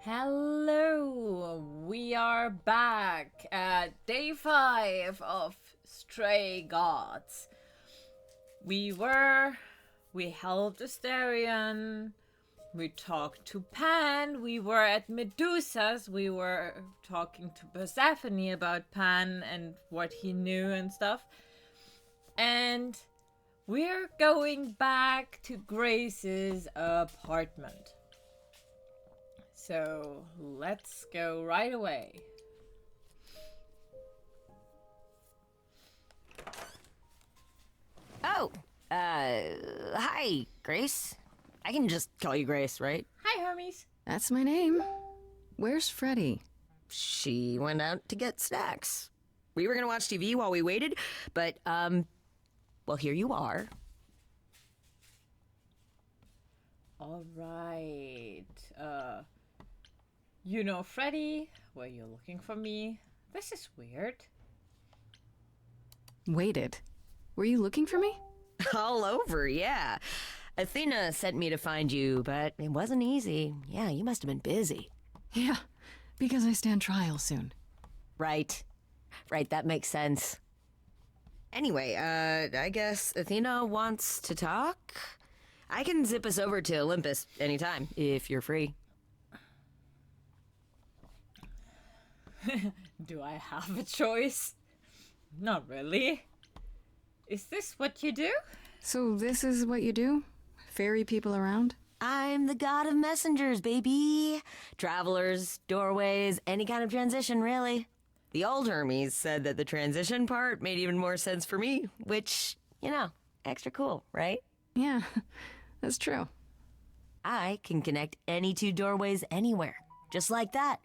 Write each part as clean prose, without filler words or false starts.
Hello, we are back at day 5 of Stray Gods. We were. We helped Asterion. We talked to Pan. We were at Medusa's. We were talking to Persephone about Pan and what he knew and stuff. And we're going back to Grace's apartment. So let's go right away. Oh, hi, Grace. I can just call you Grace, right? Hi, Hermes. That's my name. Where's Freddy? She went out to get snacks. We were gonna watch TV while we waited, but, well, here you are. All right. You know Freddy? Were you looking for me? This is weird. Waited. Were you looking for me? All over, yeah. Athena sent me to find you, but it wasn't easy. Yeah, you must have been busy. Yeah, because I stand trial soon. Right. Right, that makes sense. Anyway, I guess Athena wants to talk? I can zip us over to Olympus anytime, if you're free. Do I have a choice? Not really. Is this what you do? So this is what you do? Ferry people around? I'm the god of messengers, baby. Travelers, doorways, any kind of transition, really. The old Hermes said that the transition part made even more sense for me, which, extra cool, right? Yeah, that's true. I can connect any two doorways anywhere, just like that.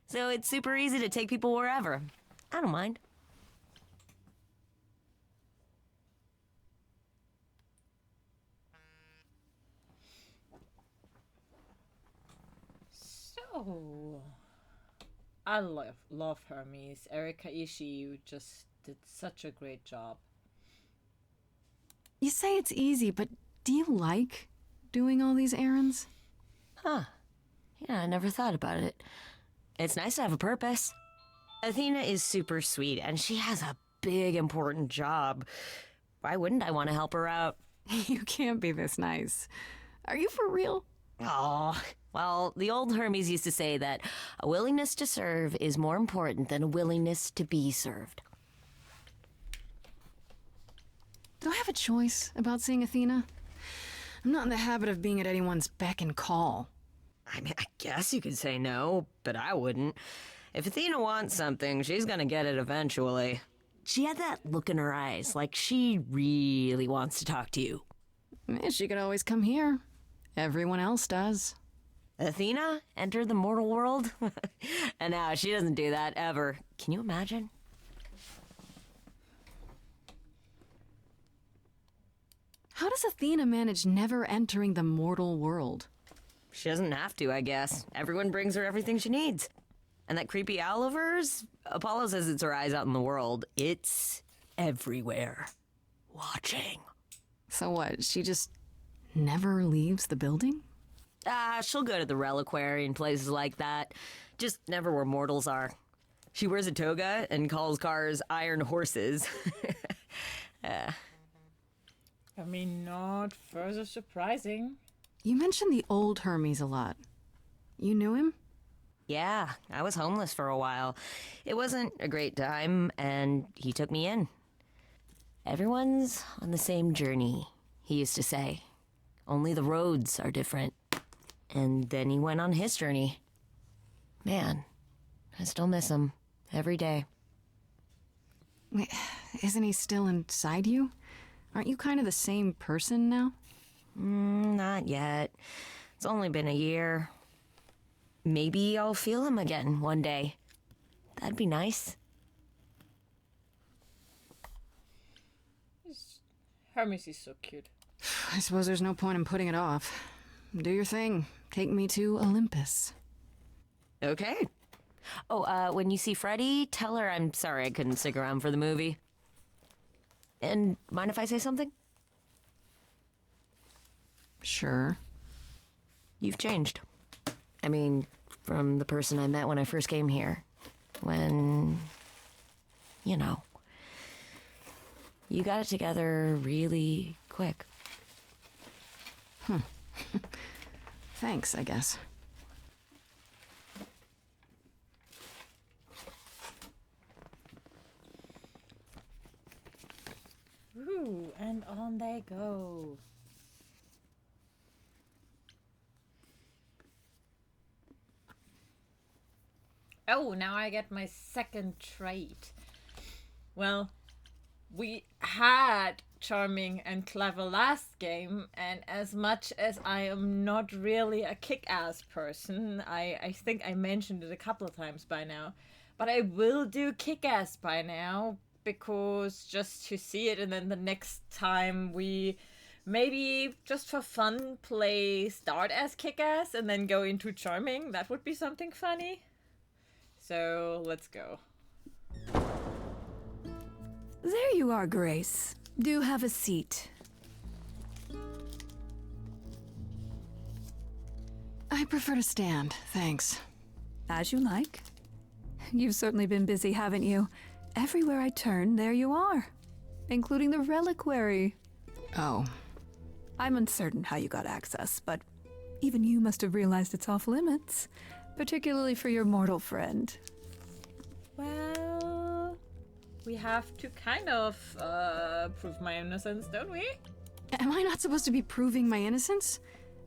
So it's super easy to take people wherever. I don't mind. So, I love Hermes. Erika Ishii just did such a great job. You say it's easy, but do you like doing all these errands? Huh. Yeah, I never thought about it. It's nice to have a purpose. Athena is super sweet, and she has a big, important job. Why wouldn't I want to help her out? You can't be this nice. Are you for real? Oh, well, the old Hermes used to say that a willingness to serve is more important than a willingness to be served. Do I have a choice about seeing Athena? I'm not in the habit of being at anyone's beck and call. I mean, I guess you could say no, but I wouldn't. If Athena wants something, she's gonna get it eventually. She had that look in her eyes, like she really wants to talk to you. She could always come here. Everyone else does. Athena entered the mortal world? And now she doesn't do that ever. Can you imagine? How does Athena manage never entering the mortal world? She doesn't have to, I guess. Everyone brings her everything she needs. And that creepy owl of hers? Apollo says it's her eyes out in the world. It's everywhere. Watching. So what, she just never leaves the building? She'll go to the reliquary and places like that. Just never where mortals are. She wears a toga and calls cars iron horses. I mean, not further surprising. You mentioned the old Hermes a lot. You knew him? Yeah, I was homeless for a while. It wasn't a great time, and he took me in. Everyone's on the same journey, he used to say. Only the roads are different. And then he went on his journey. Man, I still miss him every day. Wait, isn't he still inside you? Aren't you kind of the same person now? Not yet. It's only been a year. Maybe I'll feel him again one day. That'd be nice. Hermes is so cute. I suppose there's no point in putting it off. Do your thing. Take me to Olympus. Okay. Oh, when you see Freddy, tell her I'm sorry I couldn't stick around for the movie. And mind if I say something? Sure. You've changed. I mean, from the person I met when I first came here. When, you know, you got it together really quick. Thanks, I guess. Ooh, and on they go. Oh, now I get my second trait. Well, we had charming and clever last game, and as much as I am not really a kick-ass person, I think I mentioned it a couple of times by now, but I will do kick-ass by now, because just to see it, and then the next time we maybe just for fun play start as kick-ass and then go into charming, that would be something funny. So let's go. There you are, Grace. Do have a seat. I prefer to stand, thanks. As you like. You've certainly been busy, haven't you? Everywhere I turn, there you are. Including the reliquary. Oh. I'm uncertain how you got access, but even you must have realized its off limits. Particularly for your mortal friend. Well, we have to kind of prove my innocence, don't we? Am I not supposed to be proving my innocence?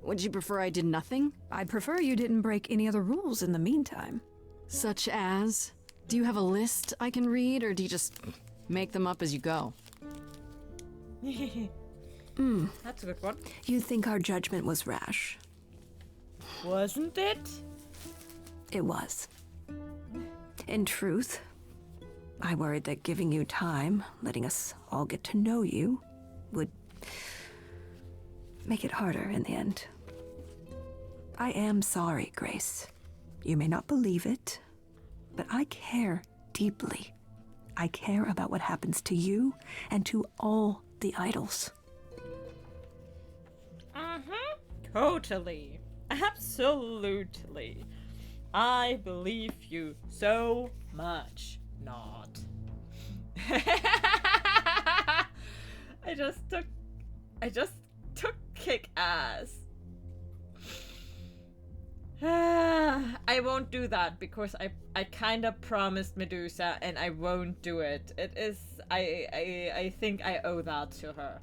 Would you prefer I did nothing? I'd prefer you didn't break any other rules in the meantime. Such as? Do you have a list I can read, or do you just make them up as you go? That's a good one. You think our judgment was rash? Wasn't it? It was. In truth, I worried that giving you time, letting us all get to know you, would make it harder in the end. I am sorry, Grace. You may not believe it, but I care deeply. I care about what happens to you and to all the idols. Totally. Absolutely. I believe you so much. Not. I just took kick ass. I won't do that because I kind of promised Medusa and I won't do it. It is I think I owe that to her.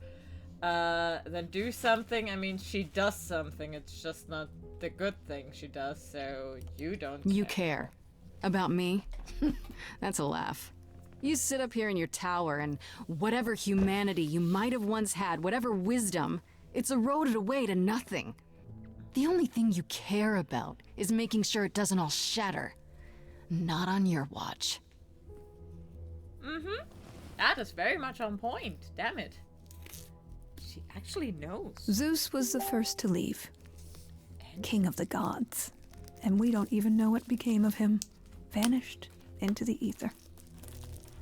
Then do something. I mean, she does something. It's just not the good thing she does, so you don't You care. About me? That's a laugh. You sit up here in your tower, and whatever humanity you might have once had, whatever wisdom, it's eroded away to nothing. The only thing you care about is making sure it doesn't all shatter. Not on your watch. That is very much on point. Damn it. She actually knows. Zeus was the first to leave. King of the gods. And we don't even know what became of him. Vanished into the ether.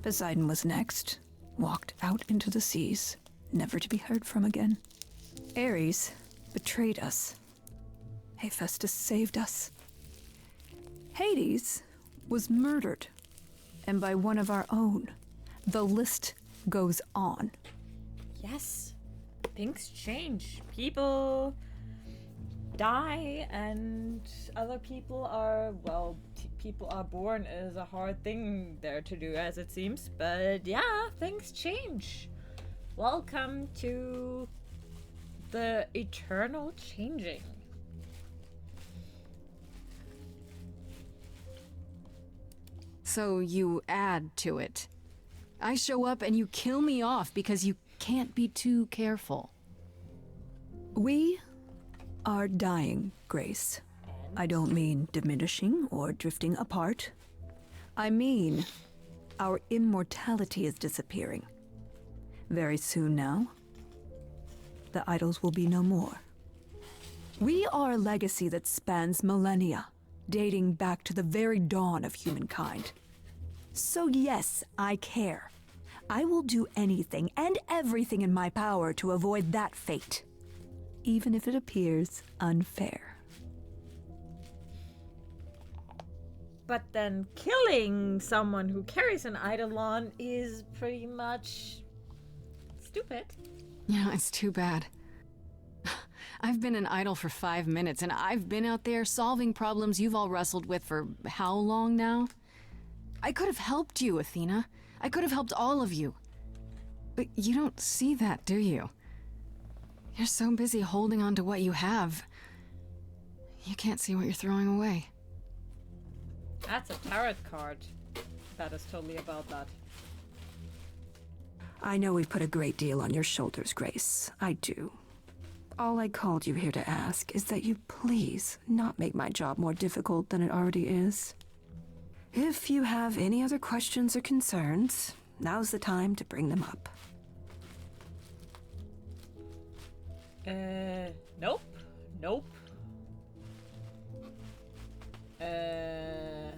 Poseidon was next. Walked out into the seas, never to be heard from again. Ares betrayed us. Hephaestus saved us. Hades was murdered. And by one of our own. The list goes on. Yes. Things change. People die and other people are, well, people are born is a hard thing there to do, as it seems. But yeah, things change. Welcome to the eternal changing. So you add to it. I show up and you kill me off because you can't be too careful. We are dying, Grace. I don't mean diminishing or drifting apart. I mean, our immortality is disappearing. Very soon now, the idols will be no more. We are a legacy that spans millennia, dating back to the very dawn of humankind. So yes, I care. I will do anything and everything in my power to avoid that fate, even if it appears unfair. but then killing someone who carries an eidolon is pretty much stupid. Yeah, it's too bad. I've been an idol for 5 minutes, and I've been out there solving problems you've all wrestled with for how long now? I could have helped you, Athena. I could have helped all of you. But you don't see that, do you? You're so busy holding on to what you have. You can't see what you're throwing away. That's a tarot card. That is totally about that. I know we've put a great deal on your shoulders, Grace. I do. All I called you here to ask is that you please not make my job more difficult than it already is. If you have any other questions or concerns, now's the time to bring them up. Nope. Nope. I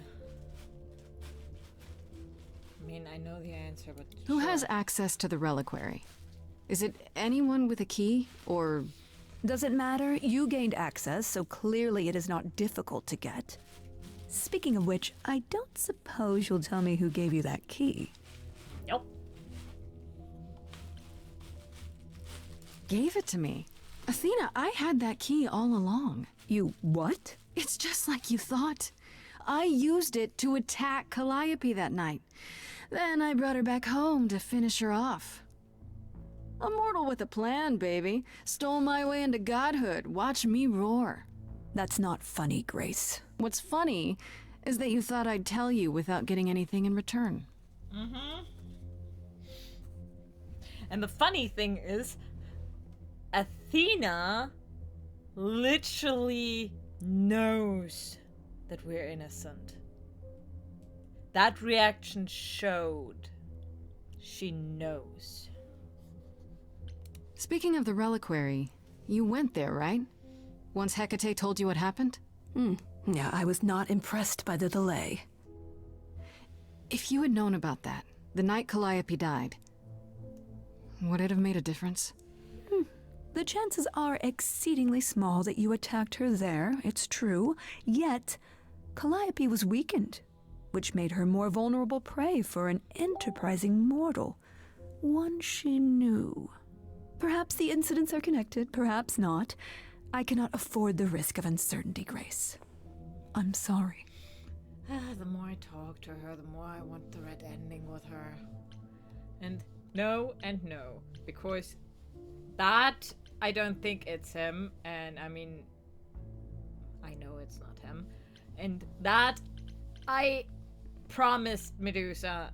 mean, I know the answer, but... Who sure. has access to the reliquary? Is it anyone with a key, or... Doesn't matter, you gained access, so clearly it is not difficult to get. Speaking of which, I don't suppose you'll tell me who gave you that key. Nope. Gave it to me? Athena, I had that key all along. You what? It's just like you thought. I used it to attack Calliope that night. Then I brought her back home to finish her off. A mortal with a plan, baby. Stole my way into godhood. Watch me roar. That's not funny, Grace. What's funny is that you thought I'd tell you without getting anything in return. And the funny thing is, Athena literally knows that we're innocent. That reaction showed she knows. Speaking of the reliquary, you went there, right? Once Hecate told you what happened? Yeah, I was not impressed by the delay. If you had known about that, the night Calliope died, would it have made a difference? The chances are exceedingly small that you attacked her there, it's true. Yet, Calliope was weakened, which made her more vulnerable prey for an enterprising mortal. One she knew. Perhaps the incidents are connected, perhaps not. I cannot afford the risk of uncertainty, Grace. I'm sorry. The more I talk to her, the more I want the red ending with her. And no, because that, I don't think it's him, and I mean, I know it's not him. And that, I promised Medusa,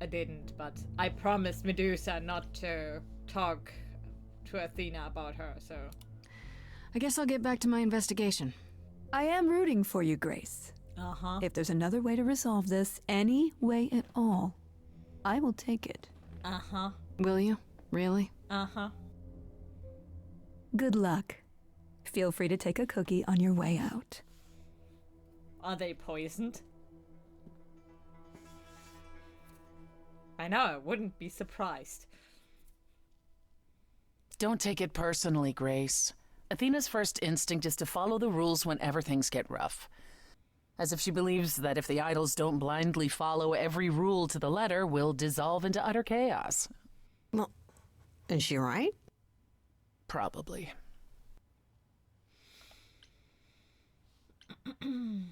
I didn't, but I promised Medusa not to talk to Athena about her, so... I guess I'll get back to my investigation. I am rooting for you, Grace. Uh-huh. If there's another way to resolve this, any way at all, I will take it. Uh-huh. Will you? Really? Uh-huh. Good luck. Feel free to take a cookie on your way out. Are they poisoned? I know, I wouldn't be surprised. Don't take it personally, Grace. Athena's first instinct is to follow the rules whenever things get rough. As if she believes that if the idols don't blindly follow every rule to the letter, we'll dissolve into utter chaos. Well, is she right? Probably. Do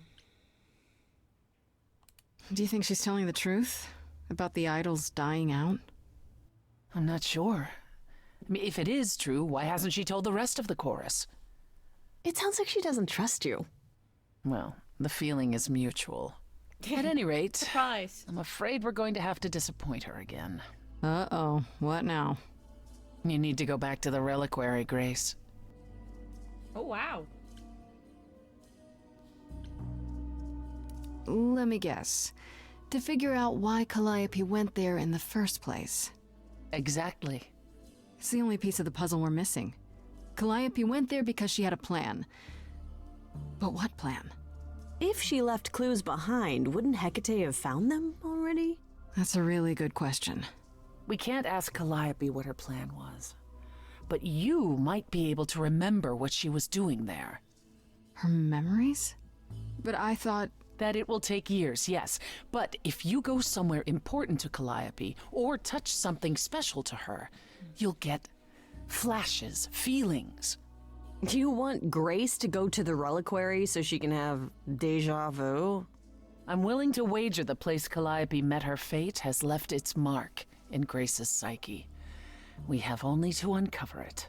you think she's telling the truth about the idols dying out? I'm not sure. I mean, if it is true, why hasn't she told the rest of the chorus? It sounds like she doesn't trust you. Well, the feeling is mutual. At any rate, Surprise. I'm afraid we're going to have to disappoint her again. Uh-oh. What now? You need to go back to the reliquary, Grace. Oh, wow. Let me guess. To figure out why Calliope went there in the first place. Exactly. It's the only piece of the puzzle we're missing. Calliope went there because she had a plan. But what plan? If she left clues behind, wouldn't Hecate have found them already? That's a really good question. We can't ask Calliope what her plan was. But you might be able to remember what she was doing there. Her memories? But I thought That it will take years, yes. But if you go somewhere important to Calliope, or touch something special to her, you'll get flashes, feelings. Do you want Grace to go to the reliquary so she can have deja vu? I'm willing to wager the place Calliope met her fate has left its mark in Grace's psyche. We have only to uncover it.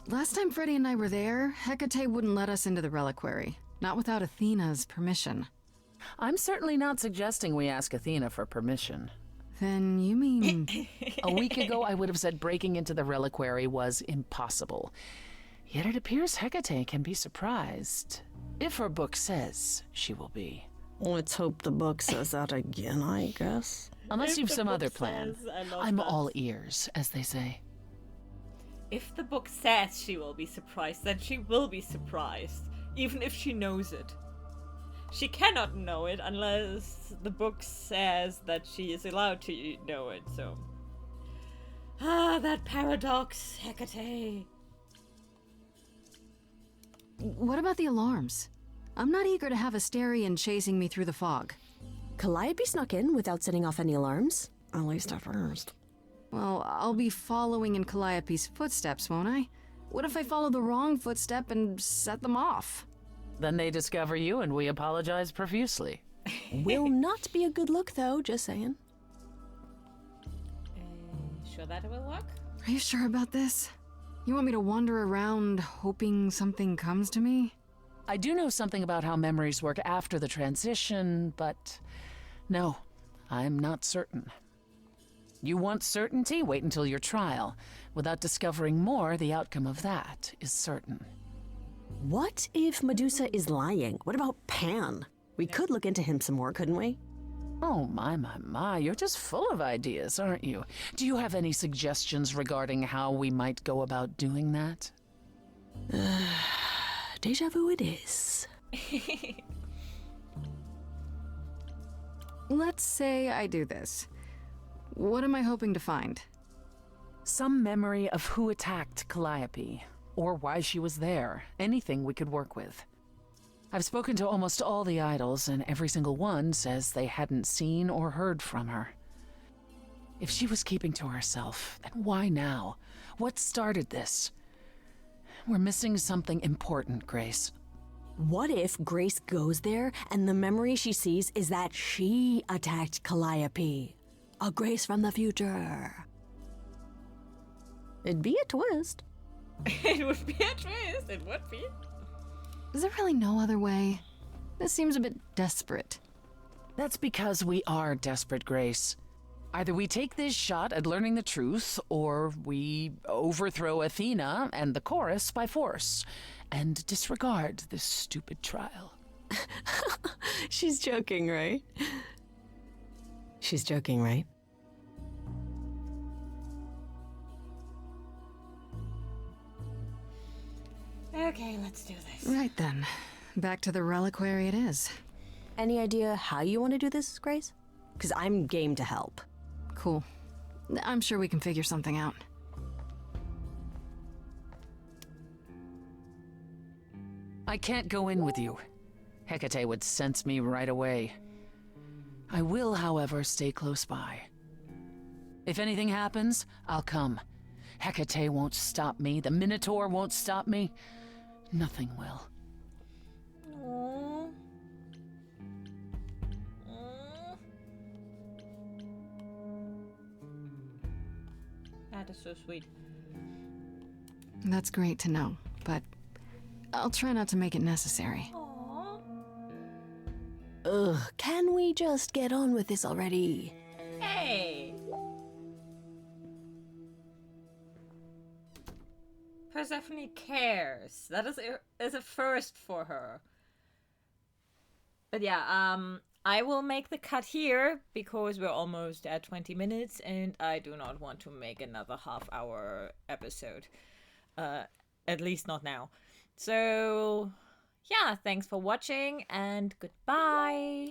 Last time Freddie and I were there, Hecate wouldn't let us into the reliquary. Not without Athena's permission. I'm certainly not suggesting we ask Athena for permission. Then you mean... A week ago, I would have said breaking into the reliquary was impossible. Yet it appears Hecate can be surprised. If her book says she will be. Let's hope the book says that again, I guess. Unless If you've the some book other plan. says, I love I'm that. all ears, as they say. If the book says she will be surprised, then she will be surprised, even if she knows it. She cannot know it unless the book says that she is allowed to know it, so... Ah, that paradox, Hecate. What about the alarms? I'm not eager to have Asterion chasing me through the fog. Calliope snuck in without setting off any alarms. At least at first. Well, I'll be following in Calliope's footsteps, won't I? What if I follow the wrong footstep and set them off? Then they discover you, and we apologize profusely. Will not be a good look, though, just saying. Sure that it will work? Are you sure about this? You want me to wander around hoping something comes to me? I do know something about how memories work after the transition, but no, I'm not certain. You want certainty? Wait until your trial. Without discovering more, the outcome of that is certain. What if Medusa is lying? What about Pan? We could look into him some more, couldn't we? Oh, my, you're just full of ideas, aren't you? Do you have any suggestions regarding how we might go about doing that? Deja vu it is. Let's say I do this. What am I hoping to find? Some memory of who attacked Calliope, or why she was there. Anything we could work with. I've spoken to almost all the idols, and every single one says they hadn't seen or heard from her. If she was keeping to herself, then why now? What started this? We're missing something important, Grace. What if Grace goes there and the memory she sees is that she attacked Calliope? A Grace from the future. It'd be a twist. It would be a twist, it would be. Is there really no other way? This seems a bit desperate. That's because we are desperate, Grace. Either we take this shot at learning the truth, or we overthrow Athena and the chorus by force, and disregard this stupid trial. She's joking, right? She's joking, right? Okay, let's do this. Right then. Back to the reliquary it is. Any idea how you want to do this, Grace? Because I'm game to help. Cool. I'm sure we can figure something out. I can't go in with you. Hecate would sense me right away. I will, however, stay close by. If anything happens, I'll come. Hecate won't stop me. The Minotaur won't stop me. Nothing will. Aww. Aww. That is so sweet. That's great to know, but I'll try not to make it necessary. Aww. Ugh, can we just get on with this already? Hey! Persephone cares. That is a first for her. But yeah, I will make the cut here because we're almost at 20 minutes and I do not want to make another half-hour episode. At least not now. So, yeah, thanks for watching and goodbye.